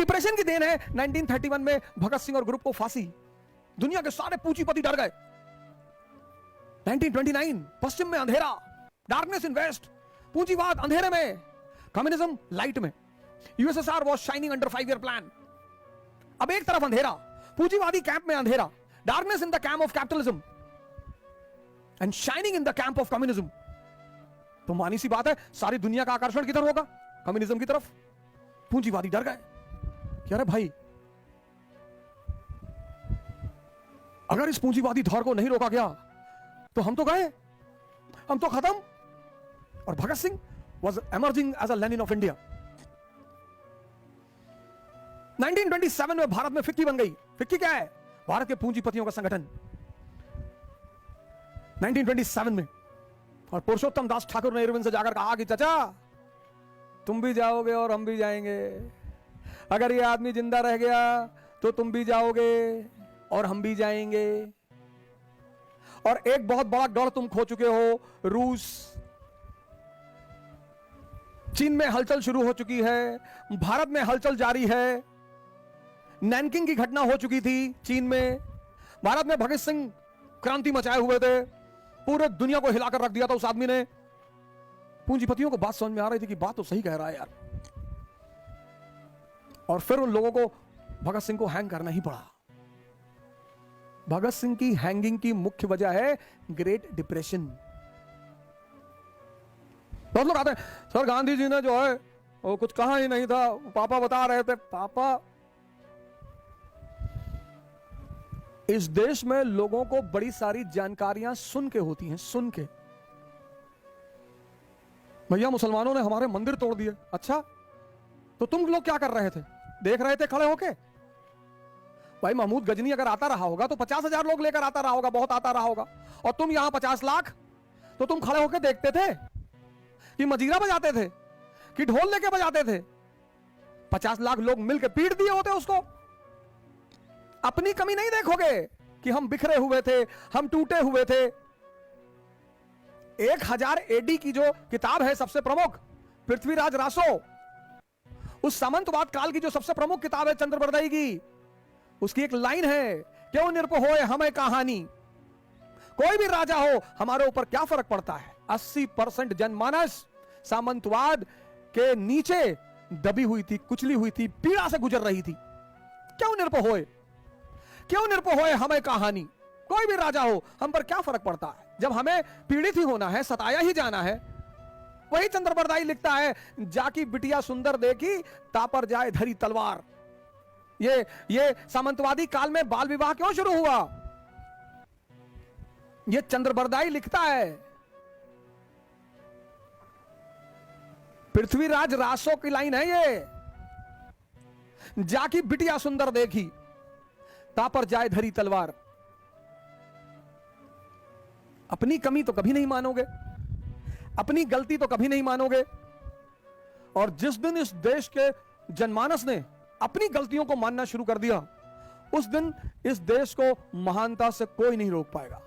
Depression की then है। 1931 में भगत सिंह और ग्रुप को फांसी, दुनिया के सारे पूंजीपति डर गए। 1929 पश्चिम में अंधेरा, डार्कनेस इन वेस्ट, पूंजीवाद अंधेरे में, कम्युनिज्म लाइट में। USSR was shining under 5-year plan. अब एक तरफ अंधेरा, पूंजीवादी कैंप में अंधेरा, darkness in the camp of capitalism and shining in the camp of communism. तो मानी सी बात है, सारी दुनिया का आकर्षण किधर होगा? कम्युनिज्म की तरफ। पूंजीवादी डर गए कि अरे भाई, अगर इस पूंजीवादी दौर को नहीं रोका गया तो हम तो गए, हम तो खत्म। और Bhagat Singh was emerging as a Lenin of India। 1927 में भारत में फिक्की बन गई। फिक्की क्या है? भारत के पूंजीपतियों का संगठन। 1927 में, और पुरुषोत्तम दास ठाकुर ने इरविन से जाकर कहा कि चाचा, तुम भी जाओगे और हम भी जाएंगे। अगर ये आदमी जिंदा रह गया तो तुम भी जाओगे और हम भी जाएंगे। और एक बहुत बड़ा गढ़ तुम खो चुके हो, रूस। चीन में हलचल शुरू हो चुकी है, भारत में हलचल जारी है। नैनकिंग की घटना हो चुकी थी चीन में, भारत में भगत सिंह क्रांति मचाए हुए थे, पूरे दुनिया को हिलाकर रख दिया था उस आदमी ने। पूंजीपतियों को बात समझ में आ रही थी कि बात तो सही कह रहा है यार, और फिर उन लोगों को भगत सिंह को हैंग करना ही पड़ा। भगत सिंह की हैंगिंग की मुख्य वजह है ग्रेट डिप्रेशन। बहुत लोग आते हैं, सर गांधी जी ने जो है वो कुछ कहा ही नहीं था, पापा बता रहे थे। पापा, इस देश में लोगों को बड़ी सारी जानकारियां सुन के होती हैं, सुन के। भैया मुसलमानों ने हमारे मंदिर तोड़ दिए। अच्छा, तो तुम लोग क्या कर रहे थे? देख रहे थे खड़े होके? भाई महमूद गजनी अगर आता रहा होगा तो 50,000 लोग लेकर आता रहा होगा, बहुत आता रहा होगा। और तुम यहां 50 लाख, तो तुम खड़े होकर देखते थे कि मजीरा बजाते थे, कि ढोल लेके बजाते थे? 50 लाख लोग मिलकर पीट दिए होते उसको। अपनी कमी नहीं देखोगे कि हम बिखरे हुए थे, हम टूटे हुए थे। 1000 AD की जो किताब है सबसे प्रमुख, पृथ्वीराज रासो, उस सामंतवाद काल की जो सबसे प्रमुख किताब है चंद्रबरदाई की, उसकी एक लाइन है, क्यों निरप होए हमें कहानी, कोई भी राजा हो हमारे ऊपर क्या फर्क पड़ता है। 80% जनमानस सामंतवाद के नीचे दबी हुई थी, कुचली हुई थी, पीड़ा से गुजर रही थी। क्यों निरप होए, क्यों निरप होए हमें कहानी, कोई भी राजा हो हम पर क्या फर्क पड़ता है। जब हमें पीड़ित ही होना है, सताया ही जाना है। वही चंद्रबरदाई लिखता है, जाकी बिटिया सुंदर देखी तापर जाए धरी तलवार। ये सामंतवादी काल में बाल विवाह क्यों शुरू हुआ? ये चंद्रबरदाई लिखता है। पृथ्वीराज रासो की लाइन है ये, जाकी बिटिया सुंदर देखी तापर जाए धरी तलवार। अपनी कमी तो कभी नहीं मानोगे, अपनी गलती तो कभी नहीं मानोगे। और जिस दिन इस देश के जनमानस ने अपनी गलतियों को मानना शुरू कर दिया, उस दिन इस देश को महानता से कोई नहीं रोक पाएगा।